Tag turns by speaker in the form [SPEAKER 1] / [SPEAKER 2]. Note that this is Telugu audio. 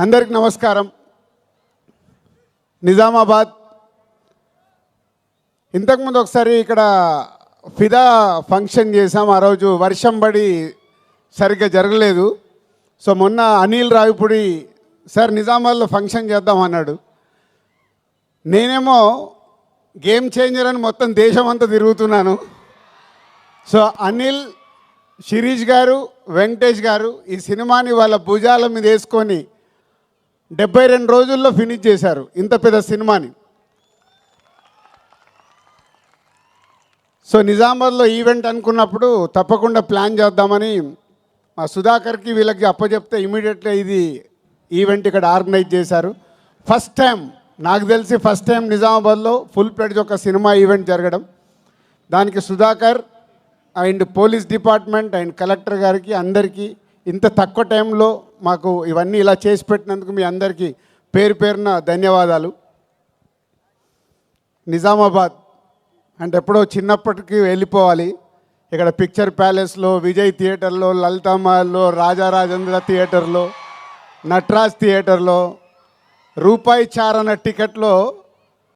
[SPEAKER 1] అందరికి నమస్కారం. నిజామాబాద్ ఇంతకుముందు ఒకసారి ఇక్కడ ఫిదా ఫంక్షన్ చేసాం. ఆ రోజు వర్షం పడి సరిగ్గా జరగలేదు. సో మొన్న అనిల్ రావిపూడి సార్ నిజామాబాద్లో ఫంక్షన్ చేద్దాం అన్నాడు. నేనేమో గేమ్ చేంజర్ అని మొత్తం దేశం అంతా తిరుగుతున్నాను. సో అనిల్, శిరీష్ గారు, వెంకటేష్ గారు ఈ సినిమాని వాళ్ళ భుజాల మీద వేసుకొని 72 రోజుల్లో ఫినిష్ చేశారు ఇంత పెద్ద సినిమాని. సో నిజామాబాద్లో ఈవెంట్ అనుకున్నప్పుడు తప్పకుండా ప్లాన్ చేద్దామని మా సుధాకర్కి వీళ్ళకి అప్పచెప్తే ఇమీడియట్గా ఇది ఈవెంట్ ఇక్కడ ఆర్గనైజ్ చేశారు. ఫస్ట్ టైం నాకు తెలిసి నిజామాబాద్లో ఫుల్ ప్లేడ్జ్ ఒక సినిమా ఈవెంట్ జరగడం. దానికి Sudhakar and police department and collector గారికి అందరికీ ఇంత తక్కువ టైంలో మాకు ఇవన్నీ ఇలా చేసి పెట్టినందుకు మీ అందరికీ పేరు పేరున ధన్యవాదాలు. నిజామాబాద్ అంటే ఎప్పుడో చిన్నప్పటికీ వెళ్ళిపోవాలి. ఇక్కడ పిక్చర్ ప్యాలెస్లో, విజయ్ థియేటర్లో, లలితామహల్లో, రాజారాజేంద్ర థియేటర్లో, నటరాజ్ థియేటర్లో రూపాయి చారణ టికెట్లో